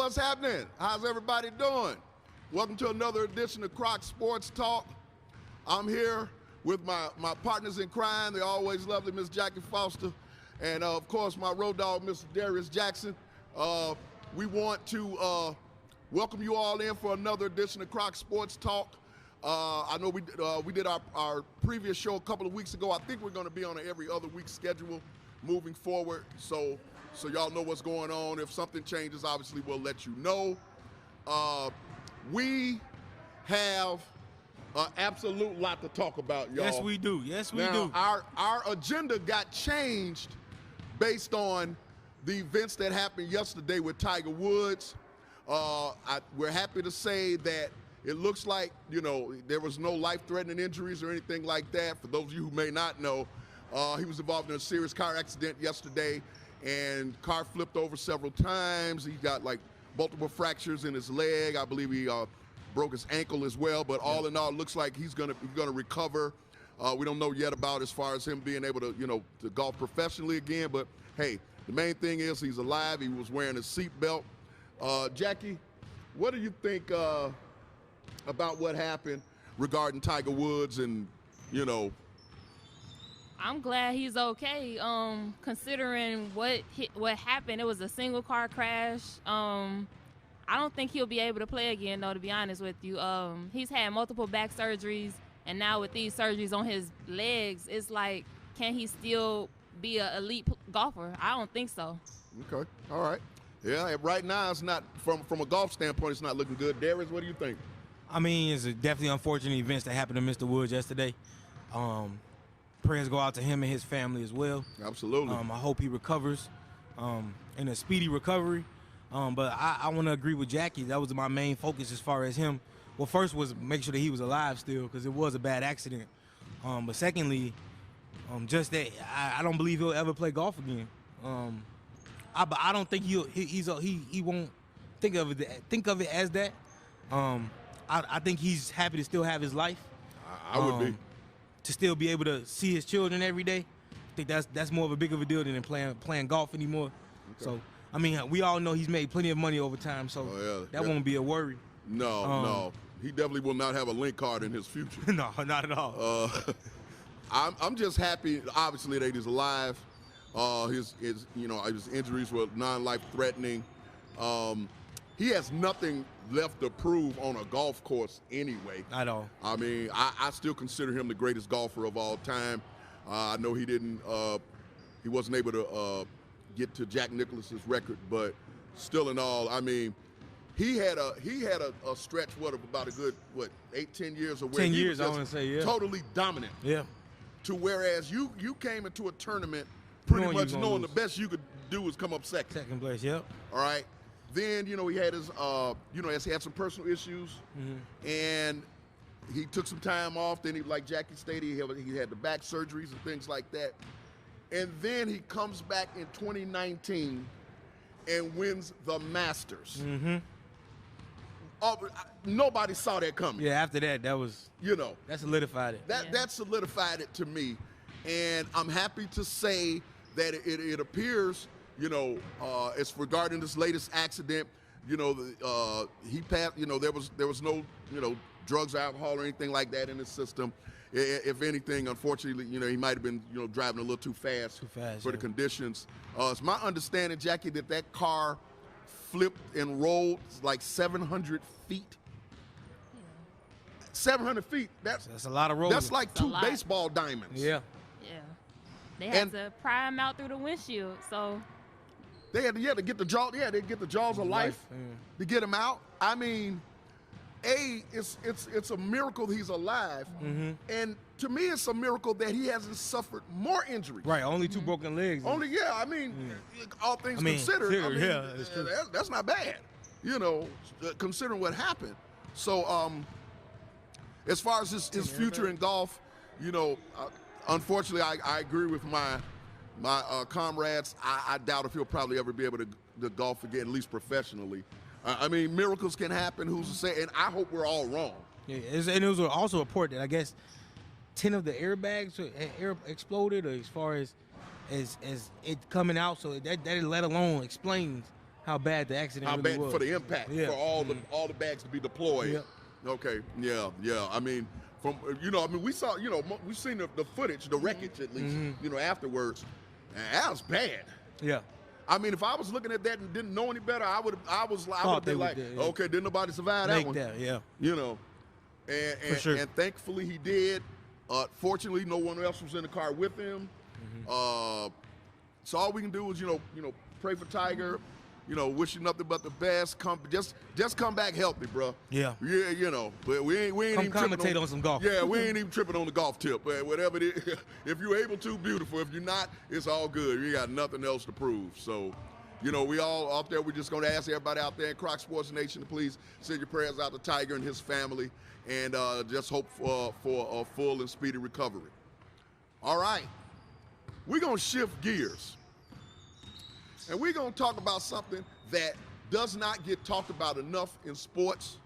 what's happening? How's everybody doing? Welcome to another edition of Croc Sports Talk. I'm here with my partners in crime, the always lovely Miss Jackie Foster, and of course my road dog, Mr. Darius Jackson. We want to welcome you all in for another edition of Croc Sports Talk. I know we did our previous show a couple of weeks ago. I think we're going to be on an every other week schedule moving forward, so y'all know what's going on. If something changes, obviously we'll let you know. We have an absolute lot to talk about, y'all. Yes, we do. Yes, we Now, do. Our agenda got changed based on the events that happened yesterday with Tiger Woods. We're happy to say that it looks like, there was no life-threatening injuries or anything like that. For those of you who may not know, he was involved in a serious car accident yesterday, and car flipped over several times. He got multiple fractures in his leg. I believe he broke his ankle as well. But all in all, it looks like he's gonna recover. We don't know yet about as far as him being able to to golf professionally again. But hey, the main thing is he's alive. He was wearing a seatbelt. Jackie, what do you think about what happened regarding Tiger Woods and I'm glad he's okay. Considering what happened, it was a single car crash. I don't think he'll be able to play again, though, to be honest with you. He's had multiple back surgeries, and now with these surgeries on his legs, it's like, can he still be an elite golfer? I don't think so. Okay, all right. Yeah, right now it's not, from a golf standpoint, it's not looking good. Darius, what do you think? I mean, it's definitely unfortunate events that happened to Mr. Woods yesterday. Prayers go out to him and his family as well. Absolutely. I hope he recovers in a speedy recovery. But I want to agree with Jackie. That was my main focus as far as him. Well, first was make sure that he was alive still, because it was a bad accident. But secondly, just that I don't believe he'll ever play golf again. I don't think he won't think of it as that. I think he's happy to still have his life. I would be. To still be able to see his children every day. I think that's more of a big of a deal than playing golf anymore. Okay. So, I mean, we all know he's made plenty of money over time, so that won't be a worry. No. He definitely will not have a link card in his future. No, not at all. I'm just happy, obviously, that he's alive. His injuries were non-life threatening. He has nothing left to prove on a golf course anyway. At all. I mean, I still consider him the greatest golfer of all time. I know he wasn't able to get to Jack Nicklaus's record, but still in all, I mean, he had a stretch of about a good 8-10 years or where 10 he years, was I want to say, yeah. Totally dominant. Yeah. To whereas you came into a tournament pretty much knowing the best you could do was come up second. Second place, yep. All right. Then, he had his, he had some personal issues, and he took some time off. Then, like Jackie stated, he had the back surgeries and things like that. And then he comes back in 2019 and wins the Masters. Mm-hmm. Nobody saw that coming. Yeah, after that was, that solidified it. That solidified it to me. And I'm happy to say that it appears, it's regarding this latest accident, he passed, there was no, drugs or alcohol or anything like that in his system. If anything, unfortunately, he might have been, driving a little too fast for the conditions. It's my understanding, Jackie, that car flipped and rolled like 700 feet. 700 feet. That's a lot of rolling. That's like two baseball diamonds. Yeah. Yeah. They had to pry him out through the windshield, so. They had to get the jaw. Yeah, they get the jaws of life to get him out. I mean, it's a miracle he's alive, and to me, it's a miracle that he hasn't suffered more injuries. Right, only 2 broken legs. I mean, all things considered, it's true. That's not bad, considering what happened. So, as far as his future in golf, unfortunately, I agree with my comrades. I doubt if he'll probably ever be able to golf again, at least professionally. I mean, miracles can happen. Who's to say? And I hope we're all wrong. Yeah, and it was also a report that I guess 10 of the airbags exploded, or as far as it coming out. So that let alone explains how bad the accident How really bad was. for the impact, Yeah. for all the bags to be deployed. Yep. Okay, yeah. I mean, we saw, we've seen the footage, the wreckage at least, afterwards. And that was bad. Yeah. I mean, if I was looking at that and didn't know any better, I would Thought they be would, like, yeah. okay, didn't nobody survive that Make one? that, yeah. And For sure. and thankfully he did. Fortunately, no one else was in the car with him. So all we can do is, pray for Tiger. Wish you nothing but the best. Just come back healthy, bro. Yeah. Yeah, but we ain't Come even commentate on some golf. Yeah, we ain't even tripping on the golf tip. But whatever it is, if you're able to, beautiful. If you're not, it's all good. You got nothing else to prove. So, we all out there. We're just going to ask everybody out there in Croc Sports Nation to please send your prayers out to Tiger and his family, and just hope for a full and speedy recovery. All right, we're going to shift gears. And we're going to talk about something that does not get talked about enough in sports.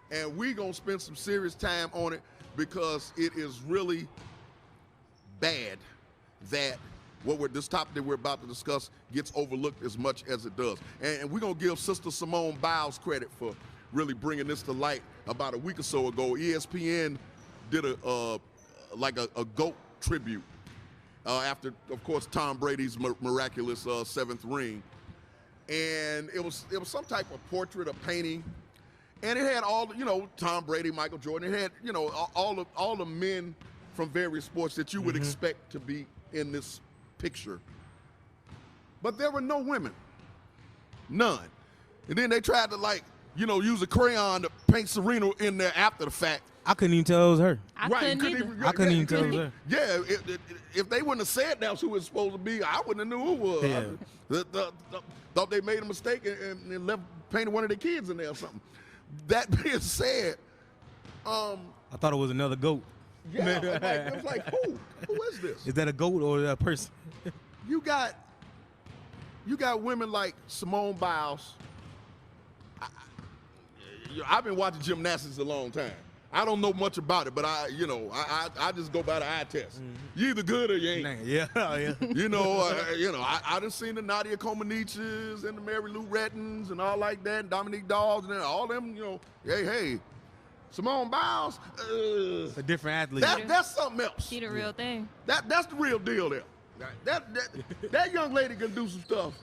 And we're going to spend some serious time on it because it is really bad that this topic that we're about to discuss gets overlooked as much as it does. And we're going to give Sister Simone Biles credit for really bringing this to light about a week or so ago. ESPN did a GOAT tribute. After, of course, Tom Brady's miraculous seventh ring, and it was some type of portrait, a painting, and it had all Tom Brady, Michael Jordan. It had all the men from various sports that you would expect to be in this picture, but there were no women, none. And then they tried to use a crayon to paint Serena in there after the fact. I couldn't even tell it was her. I couldn't either. I couldn't even tell it was her. Yeah, if they wouldn't have said that's who it's supposed to be, I wouldn't have knew who it was. Yeah. Thought they made a mistake and left painted one of their kids in there or something. That being said, I thought it was another goat. yeah, it was like who is this? Is that a goat or is that a person? You got women like Simone Biles. I've been watching gymnastics a long time. I don't know much about it, but I just go by the eye test. You either good or you ain't. Yeah. I done seen the Nadia Comaneci's and the Mary Lou Rettins and all like that, and Dominique Dawes and all them. Hey, Simone Biles. A different athlete. That's something else. She the real thing. That's the real deal there. That young lady can do some stuff.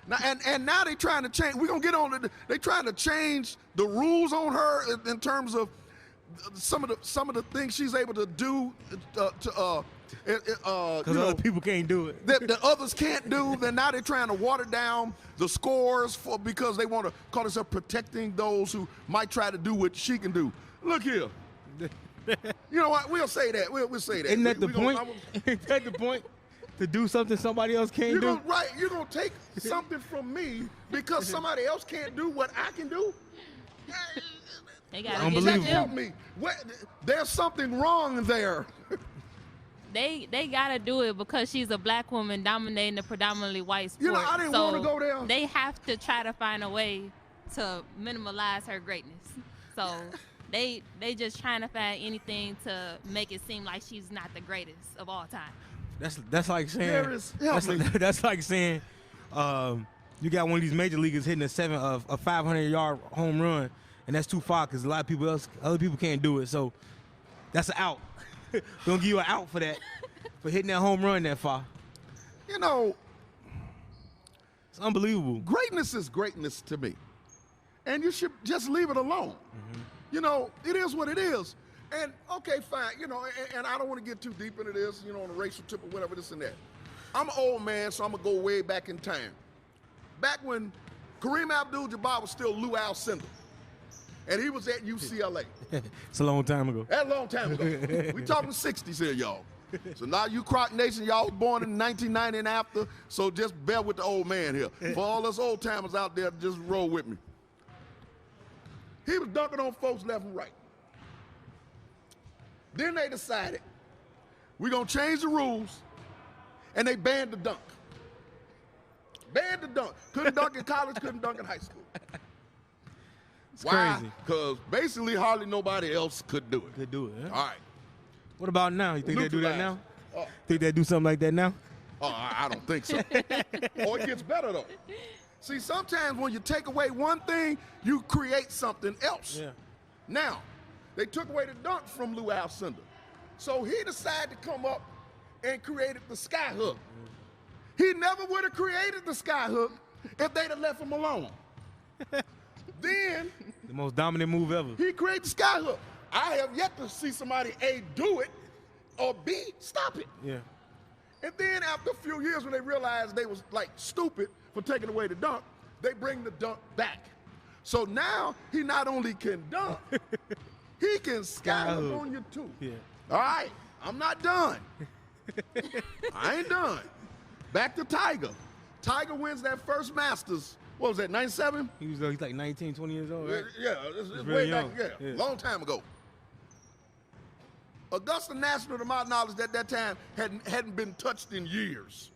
Now, and now they trying to change. We're gonna get on it. They trying to change the rules on her in terms of some of the things she's able to do Because other people can't do it. that others can't do. Then now they're trying to water down the scores because they want to call themselves protecting those who might try to do what she can do. Look here. You know what? We'll say that. We'll say that. Isn't that the point? Isn't that the point? To do something somebody else can't do? You're going to take something from me because somebody else can't do what I can do? They gotta Unbelievable. get Help me. There's something wrong there. They gotta do it because she's a black woman dominating a predominantly white sport. I didn't want to go there. They have to try to find a way to minimalize her greatness. So they just trying to find anything to make it seem like she's not the greatest of all time. That's like saying that's like saying you got one of these major leaguers hitting a 500-yard home run, and that's too far because other people can't do it. So that's an out. We're gonna give you an out for that, for hitting that home run that far. It's unbelievable. Greatness is greatness to me, and you should just leave it alone. It is what it is. And okay, fine, and I don't want to get too deep into this, on a racial tip or whatever, this and that. I'm an old man, so I'm gonna go way back in time. Back when Kareem Abdul-Jabbar was still Lou Alcindor, and he was at UCLA. It's a long time ago. That's a long time ago. We talking 60s here, y'all. So now you Croc Nation, y'all was born in 1990 and after, so just bear with the old man here. For all us old timers out there, just roll with me. He was dunking on folks left and right. Then they decided, we're going to change the rules, and they banned the dunk. Banned the dunk. Couldn't dunk in college, couldn't dunk in high school. It's Why? crazy. Because basically hardly nobody else could do it. Could do it. Yeah. All right. What about now? You think they do that now? Neutralized. Think they do something like that now? I don't think so. Oh, it gets better, though. See, sometimes when you take away one thing, you create something else. Yeah. Now, they took away the dunk from Lou Alcindor. So he decided to come up and created the sky hook. He never would have created the sky hook if they'd have left him alone. Then The most dominant move ever. he created the sky hook. I have yet to see somebody A, do it, or B, stop it. Yeah. And then after a few years when they realized they was like stupid for taking away the dunk, they bring the dunk back. So now he not only can dunk, he can sky hook on you too. Yeah. All right, I'm not done. I ain't done. Back to Tiger. Tiger wins that first Masters. What was that, 97? He's like 19, 20 years old, right? Yeah, it's really way back, young. yeah, Yeah. long time ago. Augusta National, to my knowledge, at that time hadn't been touched in years.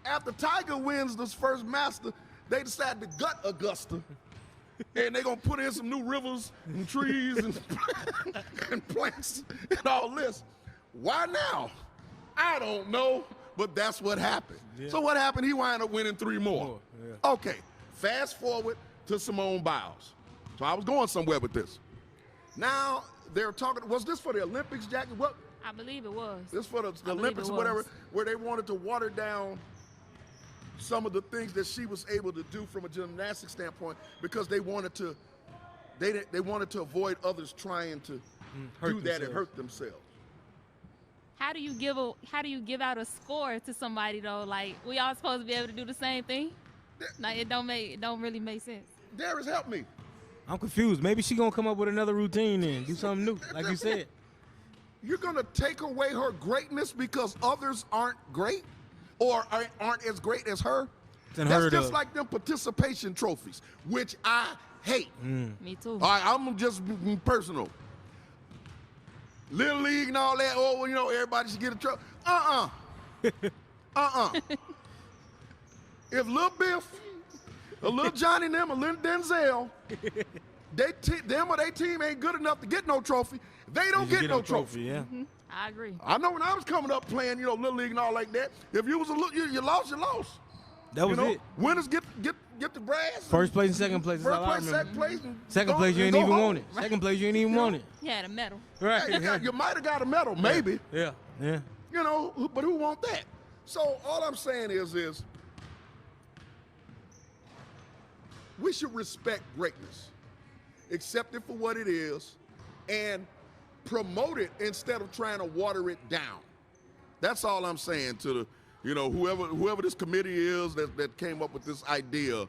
After Tiger wins this first Master, they decide to gut Augusta, and they're gonna put in some new rivers and trees and plants and all this. Why now? I don't know, but that's what happened. Yeah. So what happened? He wound up winning 3 more. Yeah. Okay, fast forward to Simone Biles. So I was going somewhere with this. Now they're talking. Was this for the Olympics, Jackie? What? I believe it was. This for the believe Olympics it or whatever, was. where they wanted to water down some of the things that she was able to do from a gymnastics standpoint because they wanted to avoid others trying to hurt do that and themselves. hurt themselves. How do you give out a score to somebody though? Like we all supposed to be able to do the same thing? Like it don't really make sense. Darius, help me. I'm confused. Maybe she gonna come up with another routine and do something new, like you said. You're gonna take away her greatness because others aren't great or aren't as great as her? It's That's unheard just of. like them participation trophies, which I hate. Me too. All right, I'm just being personal. Little League and all that, oh, well, you know, everybody should get a trophy. If Lil Biff, or Lil Johnny and them, or Lil Denzel, them or their team ain't good enough to get no trophy, they don't You get no trophy. Yeah. I agree. I know when I was coming up playing, you know, Little League and all like that, if you was you lost, you lost. That was you know, it. winners get the brass. First place and second place. That's First all I place, remember. second place. And Second go- place, you and ain't go even home. want it. Second place, you ain't even want it. He had a medal. Right. You might have got a medal, maybe. Yeah. Yeah. You know, but who want that? So all I'm saying is we should respect greatness, accept it for what it is, and promote it instead of trying to water it down. That's all I'm saying to the, you know, whoever this committee is that came up with this idea,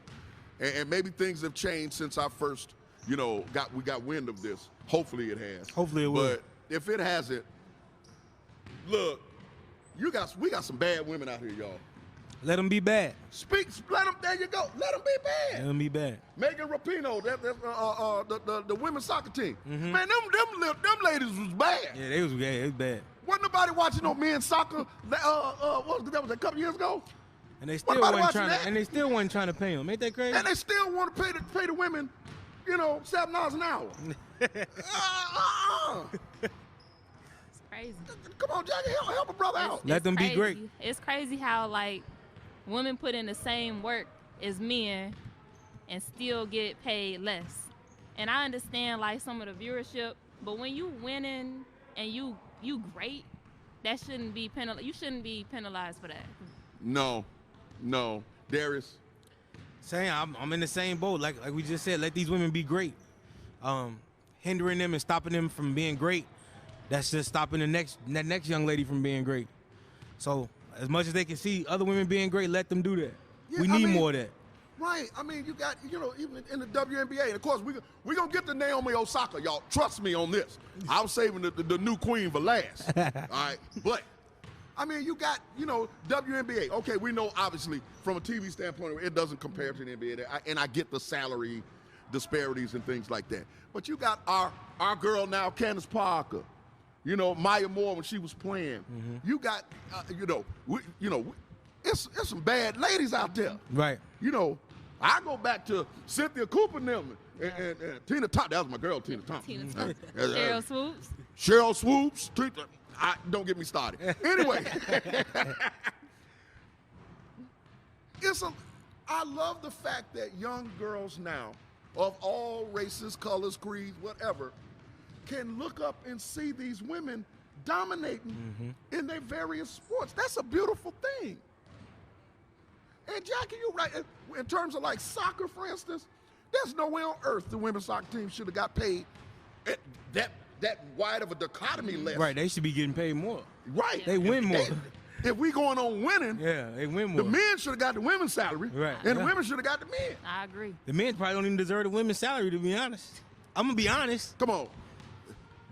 and maybe things have changed since I first, you know, we got wind of this. Hopefully it has. Hopefully it will. But if it hasn't, look, we got some bad women out here, y'all. Let them be bad. Let them. There you go. Let them be Let bad. them be bad. Megan Rapinoe, the women's soccer team. Man, them ladies was bad. Yeah, they was bad. Wasn't nobody watching no men's soccer. What was that? Was a couple years ago? And they still What about wasn't watching trying that? to. And they still wasn't trying to pay them. Ain't that crazy? And they still want to pay the women, you know, $7 an hour. It's crazy. Come on, Jackie, help a brother out. Let It's them be crazy. great. It's crazy how like women put in the same work as men and still get paid less. And I understand like some of the viewership, but when you winning and you great, that shouldn't be penalized. You shouldn't be penalized for that. No, Darius. Saying I'm in the same boat. Like we just said, let these women be great. Hindering them and stopping them from being great, that's just stopping that next young lady from being great. So as much as they can see other women being great, let them do that. Yeah, We I need mean- more of that. Right. I mean, you got, you know, even in the WNBA, and of course, we're going to get to Naomi Osaka, y'all. Trust me on this. I was saving the new queen for last. All right. But, I mean, you got, you know, WNBA. Okay, we know, obviously, from a TV standpoint, it doesn't compare to the NBA. And I get the salary disparities and things like that. But you got our girl now, Candace Parker. You know, Maya Moore when she was playing. You got, it's some bad ladies out there. Right. You know, I go back to Cynthia Cooper and Tina Thompson. That was my girl, Tina Thompson. Tina Thompson. Uh, Cheryl Swoops. Cheryl Swoops. Don't get me started. Anyway, I love the fact that young girls now, of all races, colors, creeds, whatever, can look up and see these women dominating in their various sports. That's a beautiful thing. And Jackie, you're right. In terms of like soccer, for instance, there's no way on earth the women's soccer team should have got paid that wide of a dichotomy less. Right, they should be getting paid more. Right. They win more. If we going on winning, Yeah, they win more. the men should have got the women's salary, Right, and the yeah. women should have got the men. I agree. The men probably don't even deserve the women's salary, to be honest. I'm gonna be honest. Come on,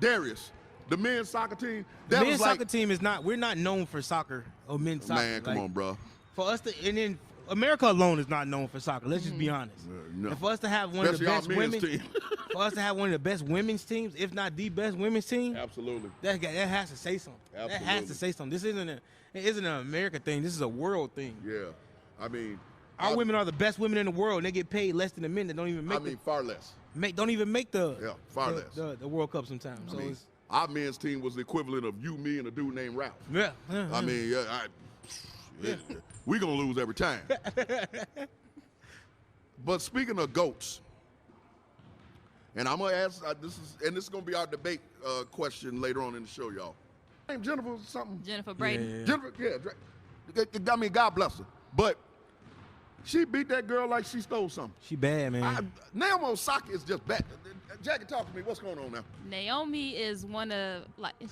Darius, the men's soccer team. The That men's was like, soccer team is not. We're not known for soccer or men's soccer. man, come Like, on, bro. For us to, and then America alone is not known for soccer. Let's just be honest. no. And for us to have one of the Especially best our men's women, team. for us to have one of the best women's teams, if not the best women's team, Absolutely. that has to say something. That has Absolutely. to say something. This isn't an America thing. This is a world thing. Yeah, I mean, Our women are the best women in the world, and they get paid less than the men that don't even make far less. don't even make the Yeah, far less. the World Cup sometimes. So I mean, it's, our men's team was the equivalent of you, me, and a dude named Ralph. yeah. I mean, we gonna lose every time. But speaking of GOATs, and I'm gonna ask this is gonna be our debate question later on in the show, y'all. Name Jennifer something. Jennifer Brady. Yeah. Jennifer, I mean, God bless her, but she beat that girl like she stole something. She bad, man. Naomi Osaka is just bad. Jackie, talk to me. What's going on now? Naomi is one of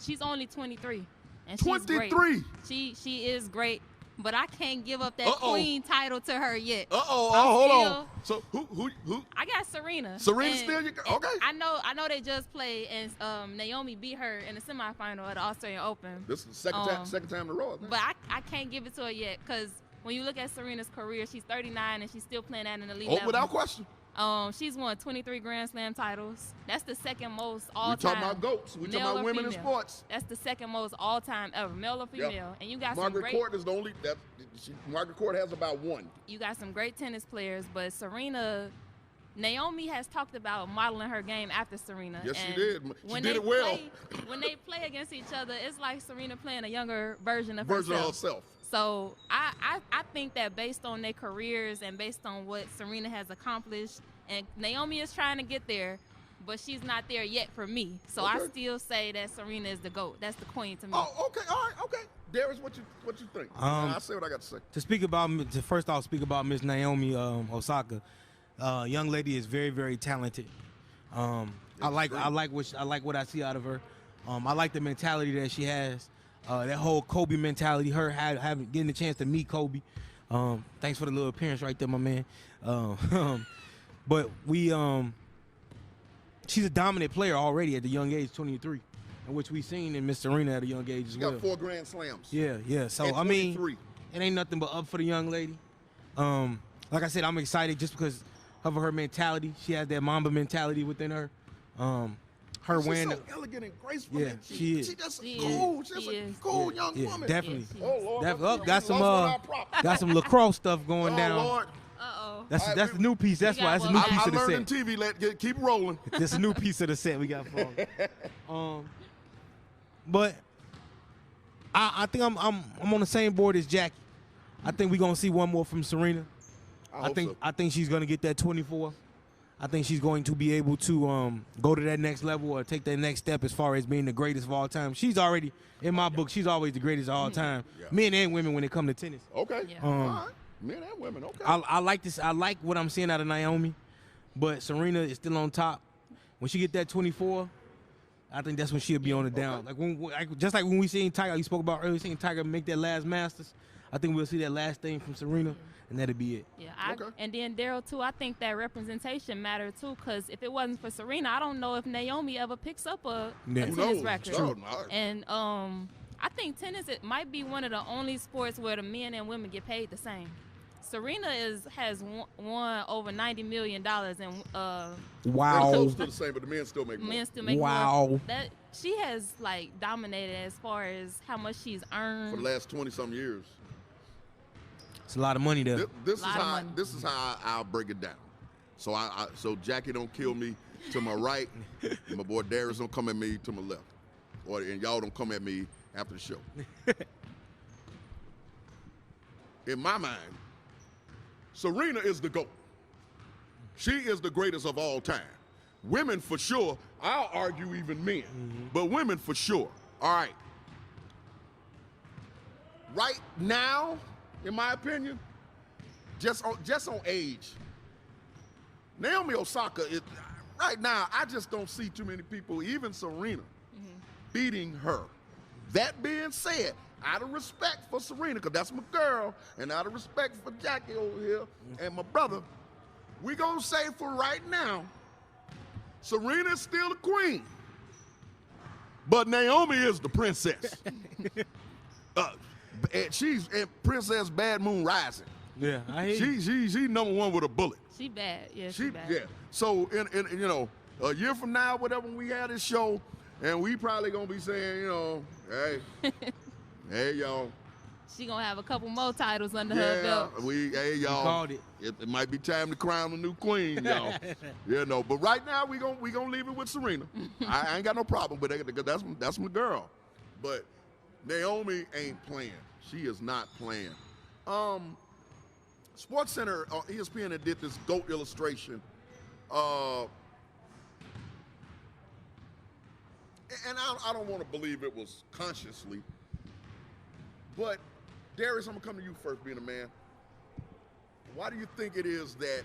she's only 23, and she's 23. great. She is great, but I can't give up that queen title to her yet. Hold on. So who? I got Serena. Serena And- still and okay? I know they just played, and Naomi beat her in the semifinal at the Australian Open. This is the second time in a row. I think. But I can't give it to her yet because when you look at Serena's career, she's 39 and she's still playing at an elite level. Without question. She's won 23 Grand Slam titles. That's the second most We all-time. talking about GOATs. We talking male about or women in female. sports. That's the second most all-time ever, male or female. Yeah. And you got Margaret some great. Court is the only that. Margaret Court has about one. You got some great tennis players, but Serena. Naomi has talked about modeling her game after Serena. Yes, she and did. She when did they it well. when they play against each other, it's like Serena playing a younger version of Version of herself. herself. So I think that based on their careers and based on what Serena has accomplished, and Naomi is trying to get there, but she's not there yet for me. So I Okay. still say that Serena is the GOAT. That's the queen to me. Oh, okay, all right, okay. Darius, what you think? I say what I got to say. To first off speak about Miss Naomi Osaka. Young lady is very, very talented. I like what I see out of her. I like the mentality that she has. That whole Kobe mentality. Her getting the chance to meet Kobe. Thanks for the little appearance right there, my man. But she's a dominant player already at the young age, 23, and which we've seen in Miss Serena at a young age as She well. got 4 Grand Slams. Yeah. So At I mean, 23. it ain't nothing but up for the young lady. Like I said, I'm excited just because of her mentality. She has that Mamba mentality within her. Her She's wearing so elegant and graceful. Yeah, and she is. She just She cool. is. She's She a is. cool young yeah, woman. definitely. Yes, Oh Lord, Got some got some lacrosse stuff going Oh down. Lord, Uh-oh. That's All that's right, the new piece. That's we why got that's a new one. piece I of the learned set. in TV. Keep rolling. That's a new piece of the set we got for 'em. But I think I'm on the same board as Jackie. I think we're gonna see one more from Serena. I hope so. I think she's gonna get that 24. I think she's going to be able to go to that next level or take that next step as far as being the greatest of all time. She's already, in my book, she's always the greatest of all time. Yeah. Men and women when it comes to tennis. Okay. Yeah. All right. Men and women. Okay. I like this. I like what I'm seeing out of Naomi, but Serena is still on top. When she get that 24, I think that's when she'll be on the down. Just like when we seen Tiger, you spoke about earlier, seeing Tiger make that last Masters. I think we'll see that last thing from Serena, and that'll be it. Yeah, Okay. and then Daryl too. I think that representation mattered too, because if it wasn't for Serena, I don't know if Naomi ever picks up a Yeah. tennis Who knows? record. True. No. And I think tennis it might be one of the only sports where the men and women get paid the same. Serena has won over $90 million, and They're Wow. close to the same, but the men still make more. men still make Wow. more. That she has like dominated as far as how much she's earned. For the last 20-some years. It's a lot of money there. This is Lot of how money. this is how I'll break it down. So so Jackie don't kill me to my right, and my boy Darius don't come at me to my left, and y'all don't come at me after the show. In my mind, Serena is the GOAT. She is the greatest of all time. Women for sure. I'll argue even men, but women for sure. All right. Right now, in my opinion, just on age, Naomi Osaka is right now. I just don't see too many people, even Serena, beating her. That being said, out of respect for Serena, because that's my girl, and out of respect for Jackie over here and my brother, we gonna say for right now, Serena's still the queen, but Naomi is the princess. And she's Princess Bad Moon Rising. Yeah, I hear you. She number one with a bullet. She bad. Yeah, she bad. Yeah. So in you know, a year from now, whatever, when we have this show, and we probably gonna be saying, you know, hey, hey y'all. She gonna have a couple more titles under her belt. Hey y'all. Called it. It might be time to crown a new queen, y'all. You know, but right now we gonna leave it with Serena. I ain't got no problem with it because that's my girl. But Naomi ain't playing. She is not playing. Sports Center on ESPN that did this GOAT illustration. And I don't want to believe it was consciously, but Darius, I'm gonna come to you first, being a man. Why do you think it is that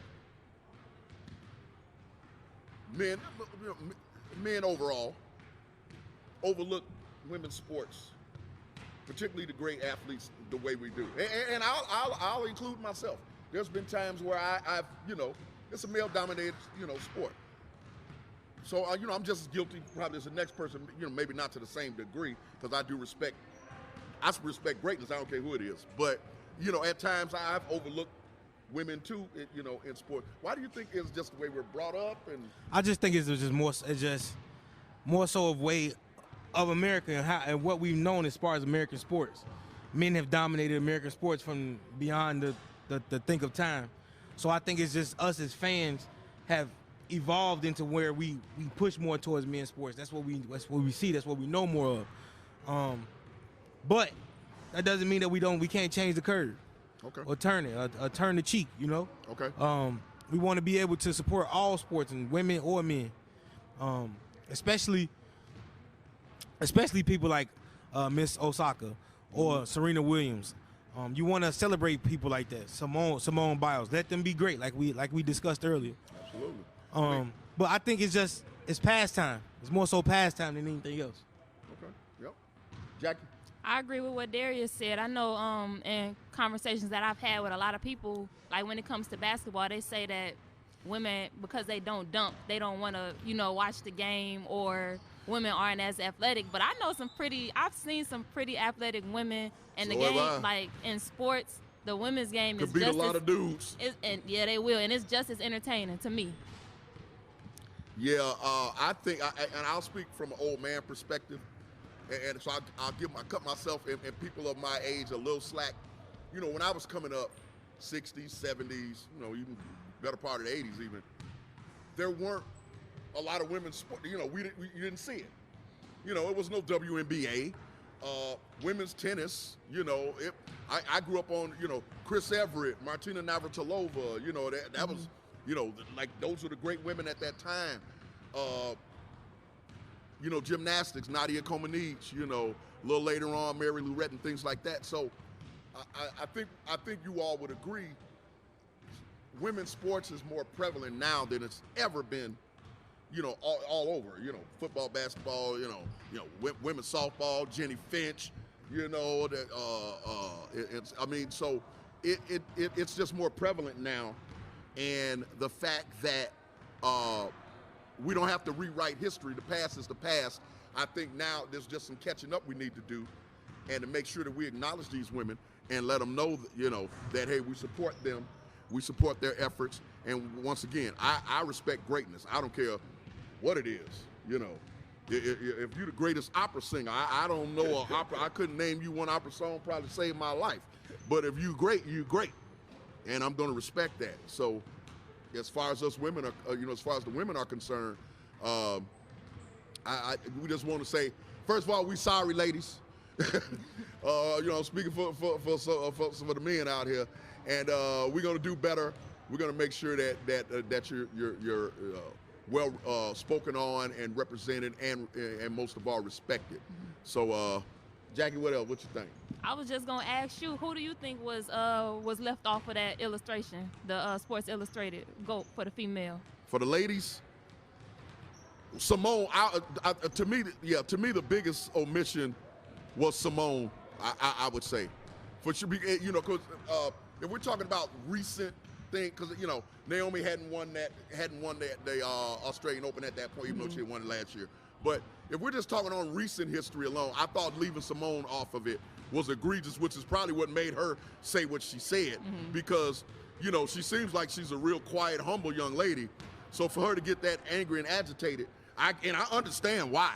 men overall overlook women's sports, particularly the great athletes, the way we do? And I'll include myself. There's been times where I've, you know, it's a male-dominated, you know, sport. So, you know, I'm just as guilty probably as the next person, you know, maybe not to the same degree, because I respect greatness. I don't care who it is. But, you know, at times I've overlooked women too, you know, in sport. Why do you think it's just the way we're brought up? And I just think it's just more so of way of America and what we've known as far as American sports. Men have dominated American sports from beyond the think of time. So I think it's just us as fans have evolved into where we push more towards men's sports. That's what we see. That's what we know more of. But that doesn't mean that we can't change the curve. Okay. Or turn it, or turn the cheek, you know? Okay. We want to be able to support all sports, and women or men, especially people like Miss Osaka or Serena Williams. You want to celebrate people like that, Simone Biles. Let them be great, like we discussed earlier. Absolutely. But I think it's pastime. It's more so pastime than anything else. Okay. Yep. Jackie. I agree with what Darius said. I know in conversations that I've had with a lot of people, like when it comes to basketball, they say that women, because they don't dunk, they don't want to, you know, watch the game, or women aren't as athletic. But I know I've seen some pretty athletic women in the game, like in sports. The women's game Could is beat just a lot of dudes. And yeah, they will, and it's just as entertaining to me. Yeah, I think, and I'll speak from an old man perspective. And so I'll cut myself and people of my age a little slack. You know, when I was coming up, 60s, 70s, you know, even better part of the 80s even, there weren't a lot of women's sport. You know, you didn't see it. You know, it was no WNBA, women's tennis. You know, I grew up on, you know, Chris Everett, Martina Navratilova. You know, that was, you know, like those were the great women at that time. You know, gymnastics, Nadia Comaneci, you know, a little later on, Mary Lou Retton, things like that. So I think you all would agree women's sports is more prevalent now than it's ever been, you know, all over, you know, football, basketball, you know, women's softball, Jenny Finch, you know, it's just more prevalent now. And the fact that, we don't have to rewrite history. The past is the past. I think now there's just some catching up we need to do, and to make sure that we acknowledge these women and let them know that, you know, that, hey, we support them, we support their efforts, and once again, I respect greatness. I don't care what it is, you know. If you're the greatest opera singer, I don't know an opera. I couldn't name you one opera song probably saved my life. But if you're great, you're great, and I'm going to respect that. So, as far as us women are, you know, as far as the women are concerned, we just want to say, first of all, we sorry, ladies. Speaking for the men out here, and we're gonna do better. We're gonna make sure that you're well spoken on and represented, and most of all respected. Mm-hmm. So, Jackie, what else? What you think? I was just gonna ask you, who do you think was left off of that illustration, the Sports Illustrated GOAT for the female? For the ladies, Simone. To me, the biggest omission was Simone. I would say, for sure, because if we're talking about recent thing, because Naomi hadn't won the Australian Open at that point, even though she had won it last year. But if we're just talking on recent history alone, I thought leaving Simone off of it was egregious, which is probably what made her say what she said, because she seems like she's a real quiet, humble young lady. So for her to get that angry and agitated, I understand why.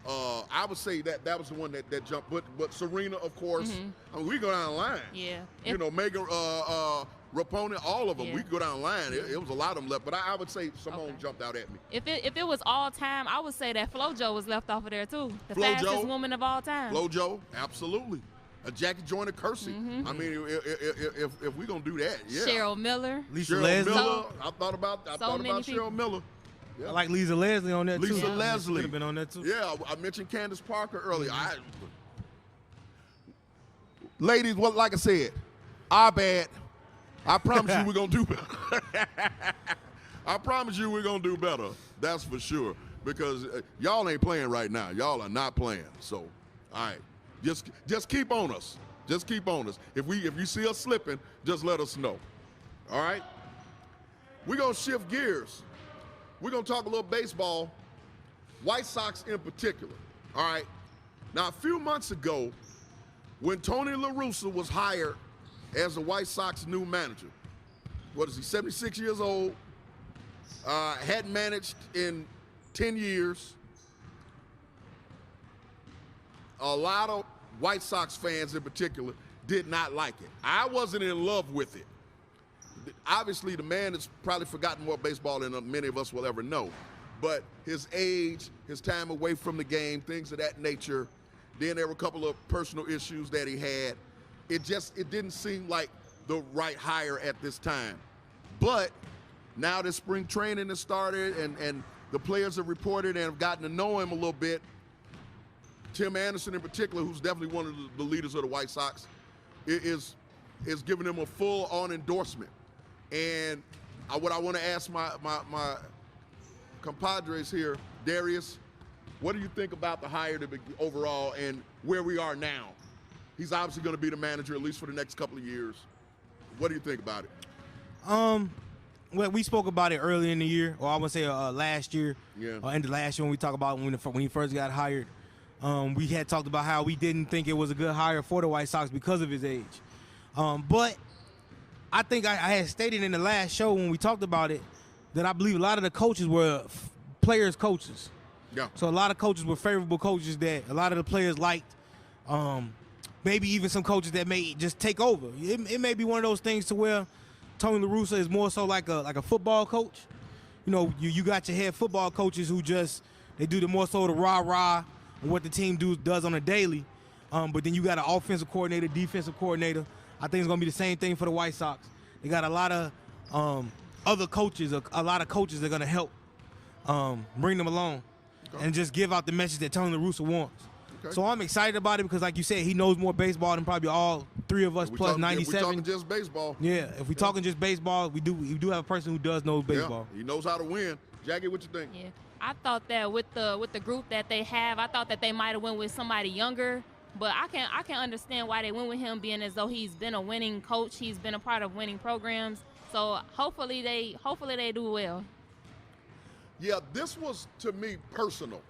I would say that was the one that jumped. But Serena, of course, I mean, we go down the line. Yeah. Megan Rapinoe, all of them. We could go down the line. It was a lot of them left. But I would say Simone jumped out at me. If it was all time, I would say that FloJo was left off of there too. The FloJo, fastest woman of all time. FloJo, absolutely. Jackie Joyner-Kersee. I mean, if we're gonna do that, Cheryl Miller. Lisa Cheryl Leslie. Miller. I thought about Cheryl Miller. I like Lisa Leslie on that too. Lisa Leslie. Could have been on that too. Yeah, I mentioned Candace Parker earlier. Ladies, like I said, our bad. I promise you we're going to do better. I promise you we're going to do better. That's for sure. Because y'all ain't playing right now. Y'all are not playing. So, all right. Just keep on us. Just keep on us. If you see us slipping, just let us know. All right? We're going to shift gears. We're going to talk a little baseball, White Sox in particular. All right? Now, a few months ago, when Tony La Russa was hired as the White Sox new manager, what is he, 76 years old, hadn't managed in 10 years. A lot of White Sox fans in particular did not like it. I wasn't in love with it. Obviously, the man has probably forgotten more baseball than many of us will ever know. But his age, his time away from the game, things of that nature. Then there were a couple of personal issues that he had. It didn't seem like the right hire at this time. But now that spring training has started and the players have reported and have gotten to know him a little bit, Tim Anderson in particular, who's definitely one of the leaders of the White Sox, is giving him a full-on endorsement. And what I want to ask my compadres here, Darius, what do you think about the hire overall and where we are now? He's obviously going to be the manager at least for the next couple of years. What do you think about it? Well, we spoke about it early in the year, or I would say last year, or end of last year when we talked about when he first got hired. We had talked about how we didn't think it was a good hire for the White Sox because of his age. But I think I had stated in the last show when we talked about it that I believe a lot of the coaches were players' coaches. Yeah. So a lot of coaches were favorable coaches that a lot of the players liked. Maybe even some coaches that may just take over. It may be one of those things to where Tony La Russa is more so like a football coach. You got your head football coaches who they do the more so the rah-rah and what the team does on a daily. But then you got an offensive coordinator, defensive coordinator. I think it's going to be the same thing for the White Sox. They got a lot of other coaches, a lot of coaches that are going to help bring them along and just give out the message that Tony La Russa wants. Okay. So I'm excited about it because, like you said, he knows more baseball than probably all three of us plus 97. We're talking just baseball. Yeah, if we're talking just baseball, we do have a person who does know baseball. Yeah, he knows how to win. Jackie, what you think? Yeah, I thought that with the group that they have, I thought that they might have went with somebody younger. But I can understand why they went with him, being as though he's been a winning coach. He's been a part of winning programs. So hopefully they do well. Yeah, this was, to me, personal,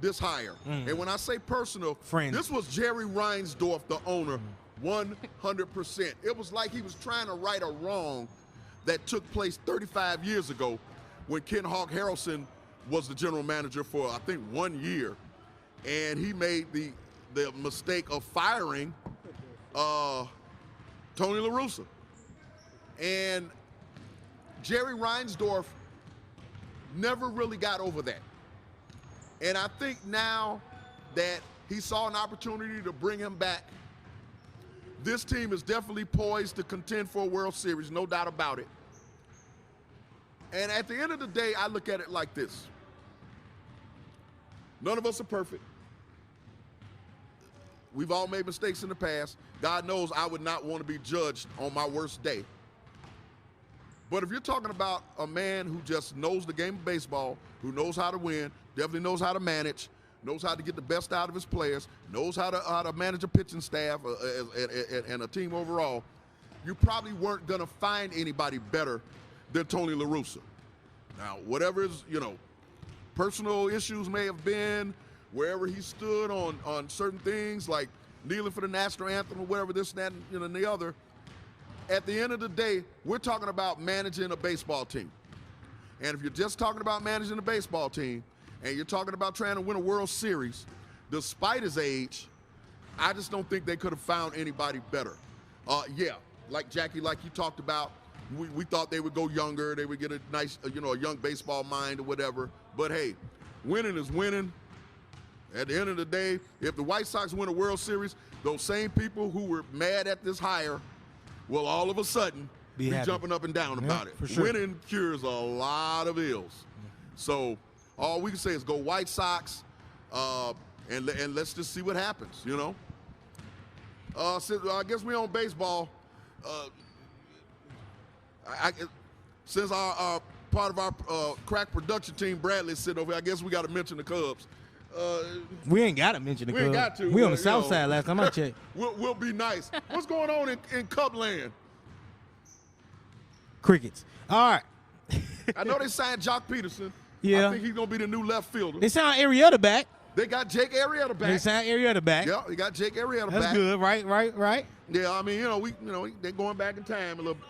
this hire. And when I say personal, this was Jerry Reinsdorf, the owner, 100%. It was like he was trying to right a wrong that took place 35 years ago when Ken Hawk Harrelson was the general manager for, I think, 1 year. And he made the mistake of firing Tony La Russa. And Jerry Reinsdorf never really got over that. And I think now that he saw an opportunity to bring him back this team is definitely poised to contend for a World Series, no doubt about it. And at the end of the day, I look at it like this. None of us are perfect. We've all made mistakes in the past. God knows I would not want to be judged on my worst day. But if you're talking about a man who just knows the game of baseball, who knows how to win, definitely knows how to manage, knows how to get the best out of his players, knows how to manage a pitching staff and a team overall, you probably weren't going to find anybody better than Tony La Russa. Now, whatever his, personal issues may have been, wherever he stood on certain things like kneeling for the national anthem or whatever, this, that, and the other, at the end of the day, we're talking about managing a baseball team. And if you're just talking about managing a baseball team and you're talking about trying to win a World Series, despite his age, I just don't think they could have found anybody better. Yeah, like Jackie, like you talked about, we thought they would go younger, they would get a nice, a young baseball mind or whatever. But hey, winning is winning. At the end of the day, if the White Sox win a World Series, those same people who were mad at this hire will all of a sudden be jumping up and down about it. For sure. Winning cures a lot of ills. So all we can say is go White Sox, and let's just see what happens, Since, I guess we're on baseball. Since our part of our crack production team, Bradley's sitting over here, I guess we got to mention the Cubs. We ain't got to mention the Cubs. We ain't got to. We on the south side last time I checked. We'll be nice. What's going on in Cubland? Crickets. All right. I know they signed Jock Peterson. Yeah. I think he's going to be the new left fielder. They signed Arrieta back. They got Jake Arrieta back. They signed Arrieta back. Yeah, they got Jake Arrieta back. That's good, right? Yeah, I mean, they're going back in time a little.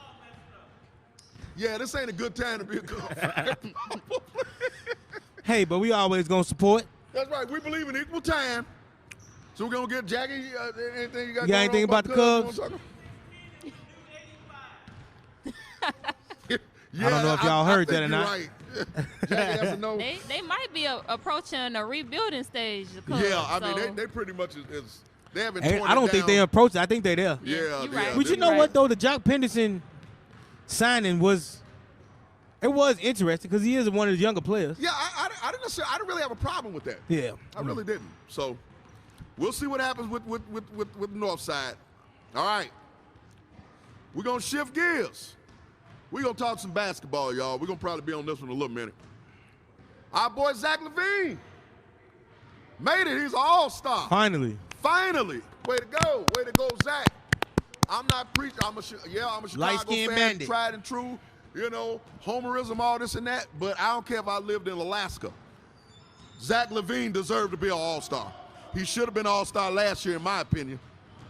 Yeah, this ain't a good time to be a Cub. Hey, but we always gonna support. That's right. We believe in equal time. So we're gonna get Jackie. Anything you got? You got anything about the Cubs? Yeah, I don't know if y'all heard that or you're not. Right. Jackie has to know. They might be approaching a rebuilding stage. The Cubs, Yeah, I mean so. they pretty much is they haven't. Hey, torn I don't it think down. they approached it. I think they there. Yeah, you yeah. right. But you know what though, the Jock Peterson signing was interesting because he is one of the younger players. Yeah, I didn't really have a problem with that. Yeah, I really didn't. So we'll see what happens with Northside. All right, we're gonna shift gears. We're gonna talk some basketball, y'all. We're gonna probably be on this one in a little minute. Our boy Zach LaVine made it. He's an all-star. Finally. Way to go, Zach. I'm not preaching. I'm a Chicago Light-skinned fan, bandit. tried and true. Homerism, all this and that. But I don't care if I lived in Alaska. Zach LaVine deserved to be an all-star. He should have been all-star last year, in my opinion.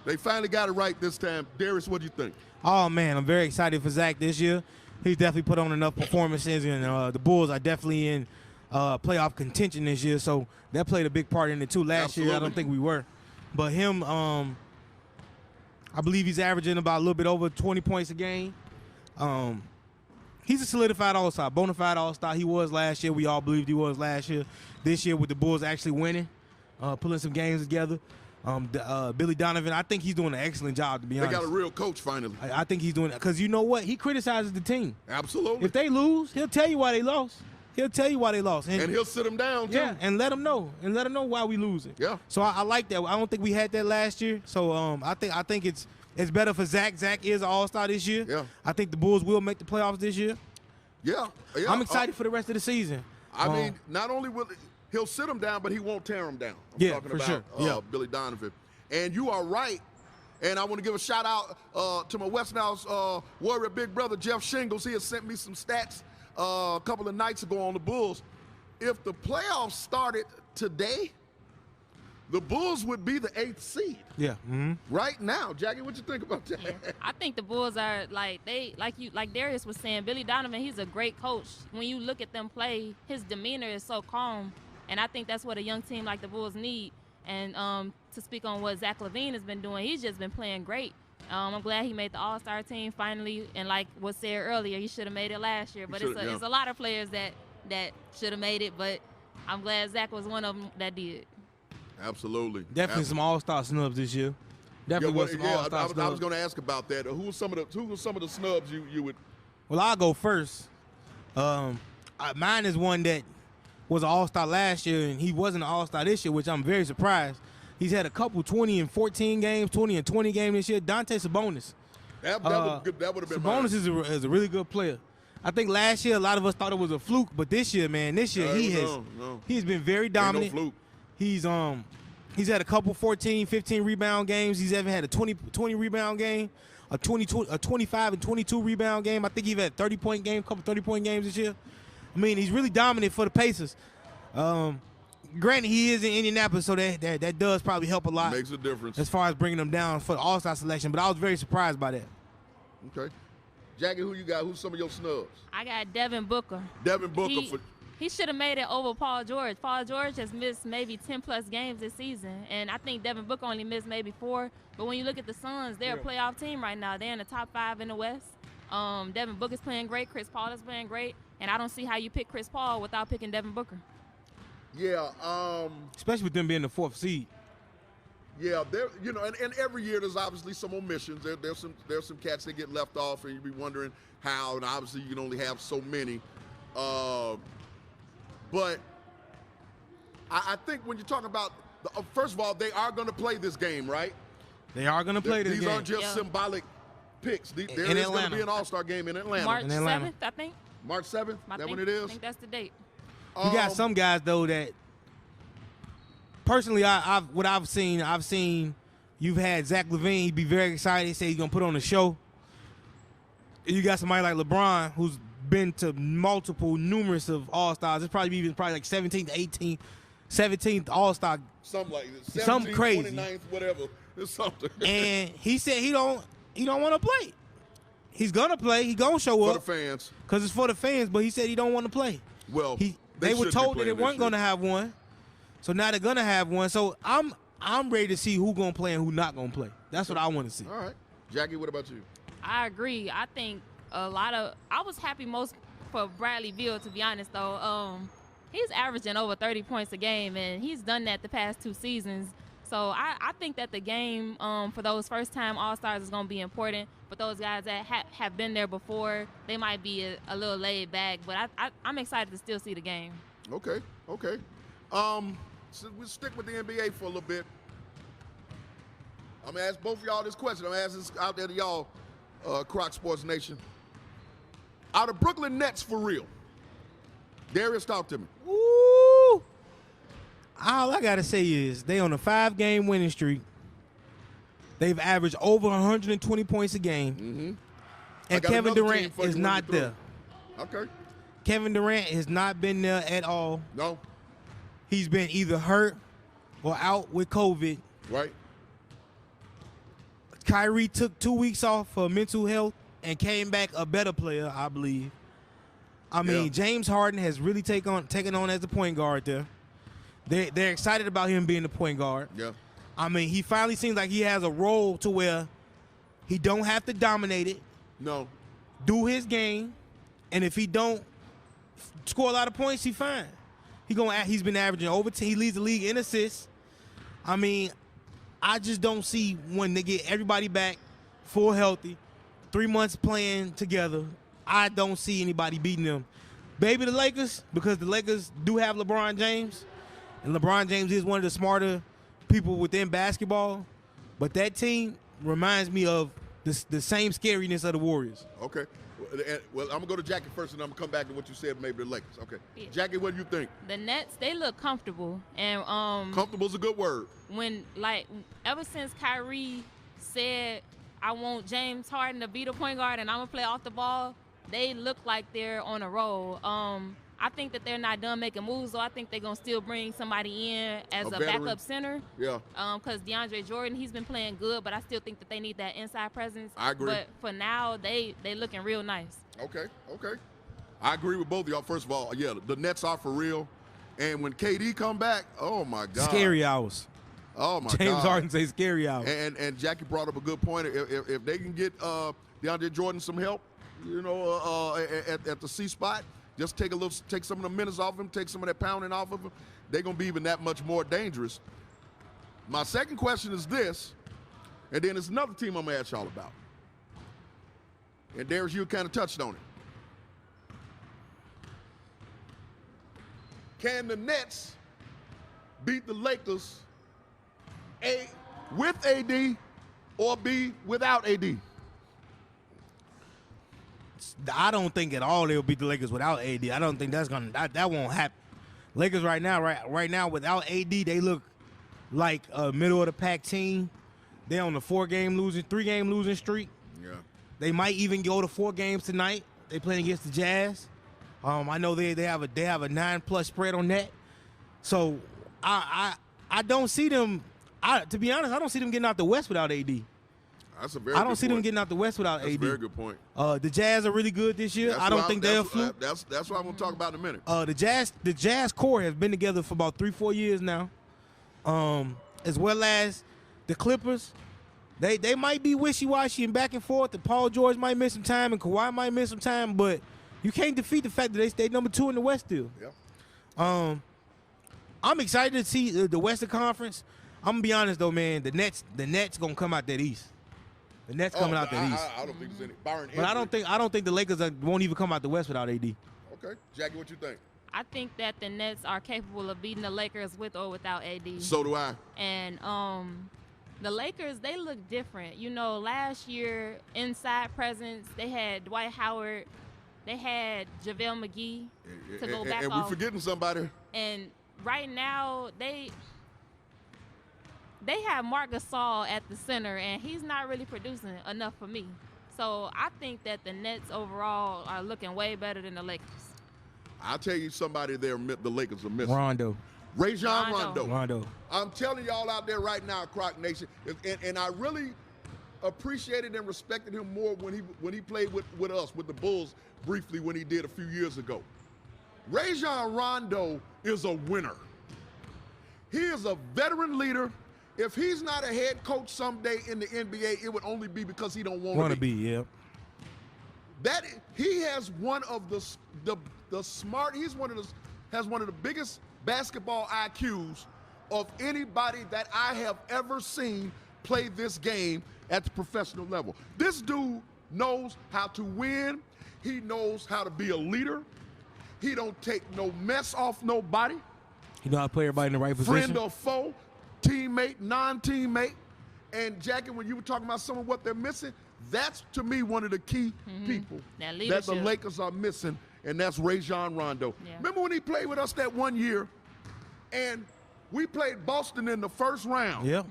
They finally got it right this time. Darius, what do you think? Oh man, I'm very excited for Zach this year. He's definitely put on enough performances, and the Bulls are definitely in playoff contention this year. So that played a big part in it too. Last year, I don't think we were, but him, I believe he's averaging about a little bit over 20 points a game. He's a solidified all-star, bona fide all-star. He was last year. We all believed he was last year. This year, with the Bulls actually winning, pulling some games together. Billy Donovan, I think he's doing an excellent job, to be honest. They got a real coach finally. I think he's doing it because you know what? He criticizes the team. Absolutely. If they lose, he'll tell you why they lost. And he'll sit them down, too. Yeah, and let them know. And let them know why we losing. Yeah. So I like that. I don't think we had that last year. So I think it's better for Zach. Zach is an all-star this year. Yeah. I think the Bulls will make the playoffs this year. Yeah. I'm excited for the rest of the season. I mean, not only will he'll sit them down, but he won't tear them down. I'm talking for about, sure. Yeah. Billy Donovan. And you are right. And I want to give a shout out to my Westinghouse warrior big brother, Jeff Shingles. He has sent me some stats a couple of nights ago on the Bulls. If the playoffs started today, the Bulls would be the 8th seed. Yeah. Mm-hmm. Right now. Jackie, what you think about that? Yeah. I think the Bulls are like Darius was saying, Billy Donovan, he's a great coach. When you look at them play, his demeanor is so calm. And I think that's what a young team like the Bulls need. And to speak on what Zach LaVine has been doing, he's just been playing great. I'm glad he made the All-Star team finally. And like was said earlier, he should have made it last year. But it's a lot of players that should have made it. But I'm glad Zach was one of them that did. Absolutely. Definitely some all-star snubs this year. Definitely was some I all-star was snubs. going to ask about that. Who were some of the snubs you would? Well, I'll go first. Mine is one that was an all-star last year, and he wasn't an all-star this year, which I'm very surprised. He's had a couple 20 and 14 games, 20 and 20 games this year. Dante Sabonis. That would have been mine. Sabonis is a really good player. I think last year a lot of us thought it was a fluke, but this year he's been very dominant. Ain't no fluke. He's had a couple 14, 15 rebound games. He's ever had a 20 rebound game, a 25 and 22 rebound game. I think he's had a 30-point game, couple 30-point games this year. I mean, he's really dominant for the Pacers. Granted, he is in Indianapolis, so that does probably help a lot. Makes a difference. As far as bringing them down for the All-Star selection, but I was very surprised by that. Okay. Jackie, who you got? Who's some of your snubs? I got Devin Booker. Devin Booker. He should have made it over Paul George. Paul George has missed maybe 10-plus games this season, and I think Devin Booker only missed maybe 4. But when you look at the Suns, they're a playoff team right now. They're in the top 5 in the West. Devin Booker's playing great. Chris Paul is playing great. And I don't see how you pick Chris Paul without picking Devin Booker. Yeah. Especially with them being the 4th seed. Yeah, and every year there's obviously some omissions. There's some cats that get left off, and you be wondering how. And obviously you can only have so many. But I think when you talk about, first of all, they are going to play this game, right? They are going to play this game. These aren't just symbolic picks. There is going to be an All-Star game in Atlanta. March 7th, I think. March 7th? Is that when it is? I think that's the date. You got some guys, though, that personally, I've seen you've had Zach LaVine. He'd be very excited. Say he's going to put on a show. You got somebody like LeBron who's been to numerous of All-Stars. It's probably like 17th, 18th, 17th All-Star. Something like that. Something crazy. 29th, whatever. It's something. And he said he don't want to play. He's going to play. He's going to show up. For the fans. Because it's for the fans, but he said he don't want to play. Well, they were told that they weren't going to have one. So now they're going to have one. So I'm ready to see who going to play and who not going to play. That's what I want to see. All right. Jackie, what about you? I agree. I think I was happy most for Bradley Beal, to be honest, though. He's averaging over 30 points a game, and he's done that the past 2 seasons. So I think that the game for those first-time All-Stars is going to be important. But those guys that have been there before, they might be a little laid back. But I'm excited to still see the game. Okay. So we'll stick with the NBA for a little bit. I'm going to ask both of y'all this question. I'm going to ask this out there to y'all, Croc Sports Nation. Are the Brooklyn Nets for real? Darius, talk to me. Ooh. All I got to say is they on a 5-game winning streak. They've averaged over 120 points a game. Mm-hmm. And Kevin Durant is not there. Okay. Kevin Durant has not been there at all. No. He's been either hurt or out with COVID. Right. Kyrie took 2 weeks off for mental health and came back a better player, I believe. I mean, James Harden has really taken on as the point guard there. They're excited about him being the point guard. Yeah. I mean, he finally seems like he has a role to where he don't have to dominate it. No. Do his game, and if he don't score a lot of points, he's fine. He's been averaging over 10. He leads the league in assists. I mean, I just don't see when they get everybody back full healthy, 3 months playing together, I don't see anybody beating them. Maybe the Lakers, because the Lakers do have LeBron James, and LeBron James is one of the smarter people within basketball. But that team reminds me of the same scariness of the Warriors. Okay. Well, I'm going to go to Jackie first, and I'm going to come back to what you said, maybe the Lakers. Okay. Yeah. Jackie, what do you think? The Nets, they look comfortable. And Comfortable's a good word. Ever since Kyrie said, I want James Harden to be the point guard and I'm going to play off the ball, they look like they're on a roll. I think that they're not done making moves, so I think they're going to still bring somebody in as a backup center. Yeah. Because DeAndre Jordan, he's been playing good, but I still think that they need that inside presence. I agree. But for now, they looking real nice. Okay. I agree with both of y'all. First of all, yeah, the Nets are for real. And when KD come back, oh, my God. Scary hours. Oh, my God. James Harden say scary hours. And Jackie brought up a good point. If they can get DeAndre Jordan some help, at the C spot, just take some of the minutes off him, take some of that pounding off of him, they're going to be even that much more dangerous. My second question is this, And then there's another team I'm going to ask y'all about. And Darius, you kind of touched on it. Can the Nets beat the Lakers with AD or B without AD? I don't think at all they'll beat the Lakers without AD. I don't think that won't happen. Lakers right now without AD, they look like a middle of the pack team. They're on a 3-game losing streak. Yeah. They might even go to 4 games tonight. They playing against the Jazz. I know they have a 9+ spread on that. So I don't see them. To be honest, I don't see them getting out the West without AD. That's a very. I don't see them getting out the West without That's AD. a very good point. The Jazz are really good this year. I don't think they'll fluke. That's what I'm going to talk about in a minute. The Jazz core has been together for about 3-4 years now, as well as the Clippers. They might be wishy-washy and back and forth. And Paul George might miss some time, and Kawhi might miss some time, but you can't defeat the fact that they stay number 2 in the West still. Yeah. I'm excited to see the Western Conference. I'm gonna be honest though, man. The Nets gonna come out that East. The Nets coming out that East. I don't think there's any. Byron But I don't think the Lakers won't even come out the West without AD. Okay, Jackie, what you think? I think that the Nets are capable of beating the Lakers with or without AD. So do I. And the Lakers, they look different. You know, last year, inside presence, they had Dwight Howard, they had JaVale McGee to go back and off. we're forgetting somebody. And right now, they have Marc Gasol at the center, and he's not really producing enough for me. So I think that the Nets overall are looking way better than the Lakers. I'll tell you somebody the Lakers are missing. Rondo. Rajon Rondo. Rondo. I'm telling y'all out there right now, Croc Nation, and I really appreciated and respected him more when he played with us, with the Bulls, briefly when he did a few years ago. Rajon Rondo is a winner. He is a veteran leader. If he's not a head coach someday in the NBA, it would only be because he don't want to be. Yeah. That he has one of the smart. Has one of the biggest basketball IQs of anybody that I have ever seen play this game at the professional level. This dude knows how to win. He knows how to be a leader. He don't take no mess off nobody. He know how to play everybody in the right position. Friend or foe, teammate, non-teammate. And Jackie, when you were talking about some of what they're missing, that's to me one of the key people that the Lakers are missing, and that's Rajon Rondo. Yeah. Remember when he played with us that one year, and we played Boston in the first round? Yeah.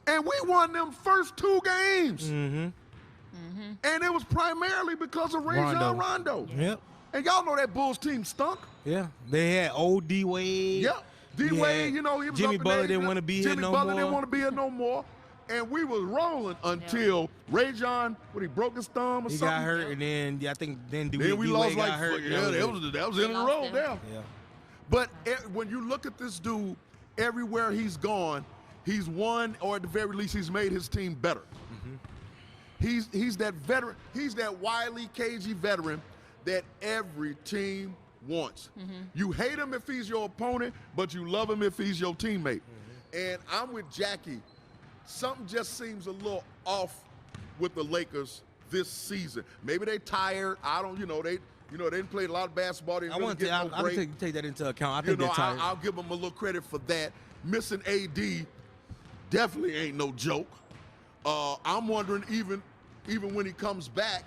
And we won them first 2 games. And it was primarily because of Rajon Rondo. Yep. And y'all know that Bulls team stunk. Yeah. They had old D Wade. Yep. D Wade, you know, he was Jimmy up in Butler there. didn't want to be here no more. Jimmy Butler didn't want to be here no more. And we was rolling until Rajon, when he broke his thumb or He something. got hurt, and then I think then Then we lost like got hurt. that was in a row there. Yeah. But when you look at this dude, everywhere he's gone, he's won, or at the very least, he's made his team better. He's that veteran. He's that wily, cagey veteran that every team wants. You hate him if he's your opponent, but you love him if he's your teammate. And I'm with Jackie. Something just seems a little off with the Lakers this season. Maybe they tired. I don't, they didn't play a lot of basketball. They didn't really get no break. I would take that into account. I think they're tired. I'll give them a little credit for that. Missing AD definitely ain't no joke. I'm wondering even when he comes back,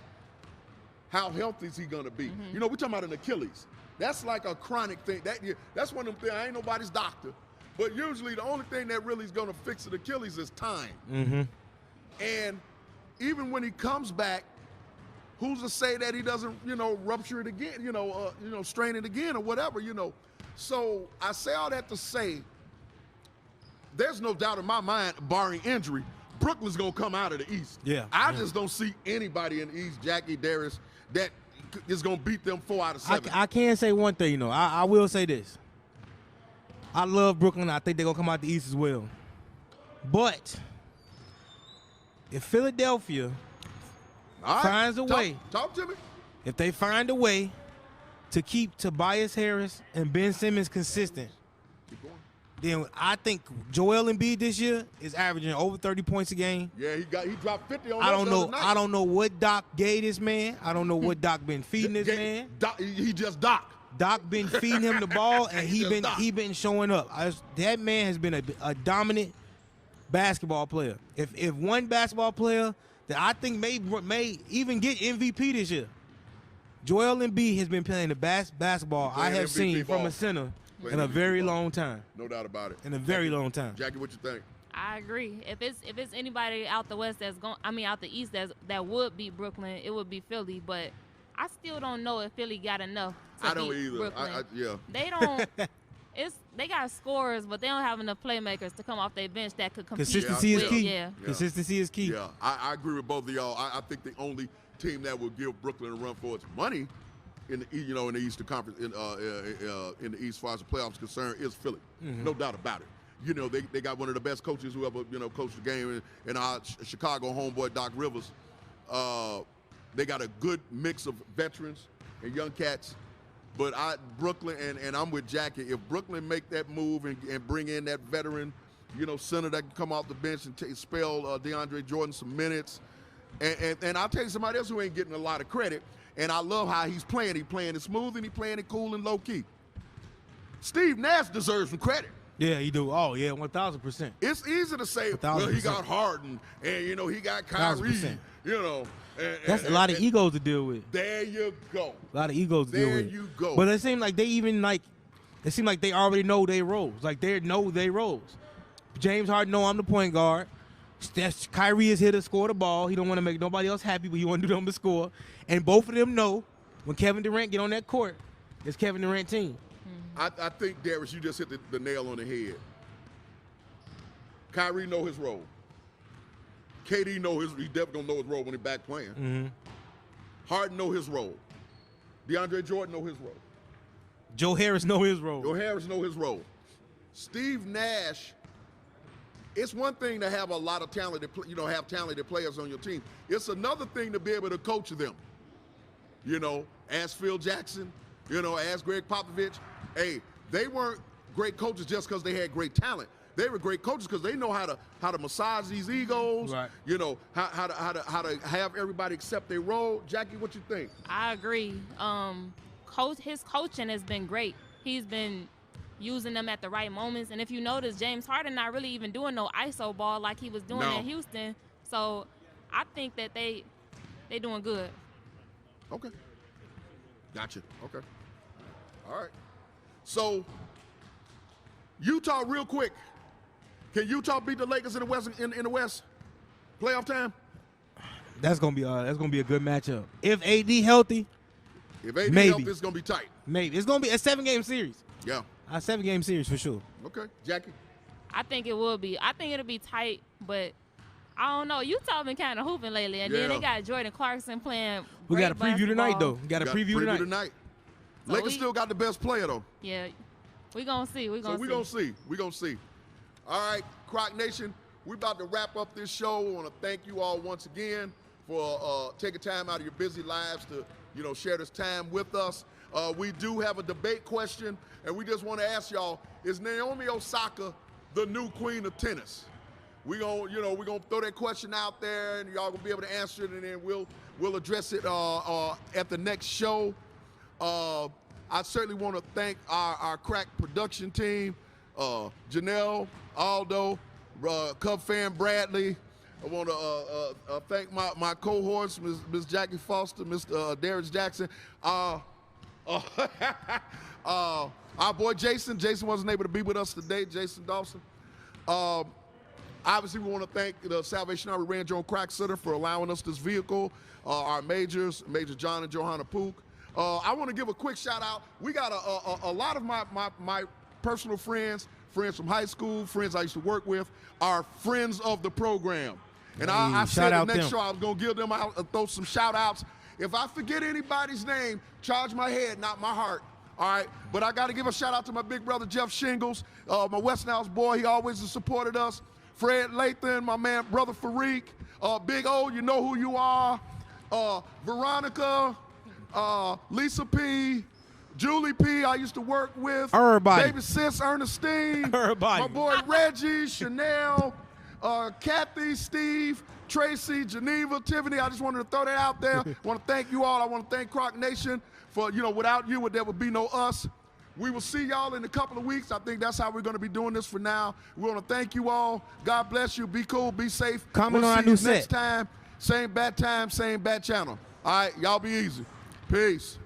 how healthy is he gonna be? We're talking about an Achilles. That's like a chronic thing. That's one of them things. I ain't nobody's doctor. But usually the only thing that really is going to fix an Achilles is time. And even when he comes back, who's to say that he doesn't, rupture it again, strain it again or whatever, So I say all that to say, there's no doubt in my mind, barring injury, Brooklyn's going to come out of the East. Yeah. I just don't see anybody in the East, Jackie, Darius, that is going to beat them 4 out of 7. I can say one thing, I will say this. I love Brooklyn. I think they're going to come out the East as well. But if Philadelphia finds a way. Talk to me. If they find a way to keep Tobias Harris and Ben Simmons consistent, Keep going. then I think Joel Embiid this year is averaging over 30 points a game. Yeah, he dropped 50 on I us don't the know. other night. I don't know what Doc gave this man. I don't know what Doc been feeding this man. Doc, he just Doc. Doc been feeding him the ball, and He just Doc. he been showing up. That man has been a dominant basketball player. If one basketball player that I think may even get MVP this year, Joel Embiid has been playing the best basketball I have MVP seen from ball. a center Playing in a MVP very ball. long time. No doubt about it. In a very long time. Jackie, what you think? I agree. If it's anybody out the West out the East that would beat Brooklyn, it would be Philly. But I still don't know if Philly got enough to I don't beat either. Brooklyn. Yeah. They don't. They got scorers, but they don't have enough playmakers to come off their bench that could compete. Consistency is with- key. Yeah. Consistency is key. Yeah, I agree with both of y'all. I think the only team that will give Brooklyn a run for its money in the Eastern Conference in the East, as far as the playoffs concerned, is Philly. No doubt about it. You know, they got one of the best coaches who ever coached the game in our Chicago homeboy Doc Rivers. They got a good mix of veterans and young cats. But Brooklyn, and I'm with Jackie, if Brooklyn make that move and bring in that veteran, center that can come off the bench and spell DeAndre Jordan some minutes, and I'll tell you somebody else who ain't getting a lot of credit, and I love how he's playing. He's playing it smooth and he's playing it cool and low key. Steve Nash deserves some credit. Yeah, he do. Oh, yeah, 1,000%. It's easy to say, well, he got Harden, and he got Kyrie, 1,000%. And, That's a lot of egos to deal with. There you go. A lot of egos to deal with. There you go. But it seems like they already know their roles. Like they know their roles. James Harden know I'm the point guard. Kyrie is here to score the ball. He don't want to make nobody else happy, but he want to do them to score. And both of them know when Kevin Durant get on that court, it's Kevin Durant team. I think, Darius, you just hit the nail on the head. Kyrie know his role. KD he definitely gonna know his role when he's back playing. Harden know his role. DeAndre Jordan know his role. Joe Harris know his role. Joe Harris know his role. Steve Nash. It's one thing to have a lot of talented, have talented players on your team. It's another thing to be able to coach them. Ask Phil Jackson. Ask Greg Popovich. Hey, they weren't great coaches just because they had great talent. They were great coaches because they know how to massage these egos. Right. How to have everybody accept their role. Jackie, what you think? I agree. His coaching has been great. He's been using them at the right moments. And if you notice, James Harden not really even doing no ISO ball like he was doing in Houston. So I think that they doing good. Okay. Gotcha. Okay. All right. So Utah, real quick. Can Utah beat the Lakers in the West in the West? Playoff time? That's gonna be a good matchup. If AD healthy, If AD maybe. healthy, it's gonna be tight. maybe it's gonna be a 7-game series. Yeah. A 7-game series for sure. Okay. Jackie? I think it will be. I think it'll be tight, but I don't know. Utah been kind of hooping lately, and then Yeah. they got Jordan Clarkson playing. We got a great preview tonight basketball. though. We got a preview tonight. So Lakers still got the best player though. Yeah, we gonna see. We So gonna we're see. going to see. All right, Croc Nation, we're about to wrap up this show. We want to thank you all once again for taking time out of your busy lives to, share this time with us. We do have a debate question, and we just want to ask y'all, is Naomi Osaka the new queen of tennis? We're going to throw that question out there, and y'all going to be able to answer it, and then we'll address it at the next show. I certainly want to thank our crack production team, Janelle, Aldo, Cub fan Bradley. I want to thank my cohorts, Ms. Jackie Foster, Mr. Darius Jackson. Our boy Jason. Jason wasn't able to be with us today, Jason Dawson. Obviously, we want to thank the Salvation Army Range on Crack Center for allowing us this vehicle, our majors, Major John and Johanna Pook. I want to give a quick shout out. We got a lot of my personal friends from high school, friends I used to work with, are friends of the program. And I said the next show I was going to give them out, throw some shout outs. If I forget anybody's name, charge my head, not my heart. All right, but I got to give a shout out to my big brother Jeff Shingles, my West Niles boy. He always has supported us. Fred Lathan, my man, brother Fareek, Big O, you know who you are. Veronica, Lisa P, Julie P. I used to work with. Everybody. Baby Sis Ernestine. Everybody. My boy Reggie, Chanel, Kathy, Steve, Tracy, Geneva, Tiffany. I just wanted to throw that out there. I want to thank you all. I want to thank Croc Nation for, without you, there would be no us. We will see y'all in a couple of weeks. I think that's how we're going to be doing this for now. We want to thank you all. God bless you. Be cool. Be safe. Comment we'll on our see new you set. next time. Same bat channel. All right, y'all be easy. Peace.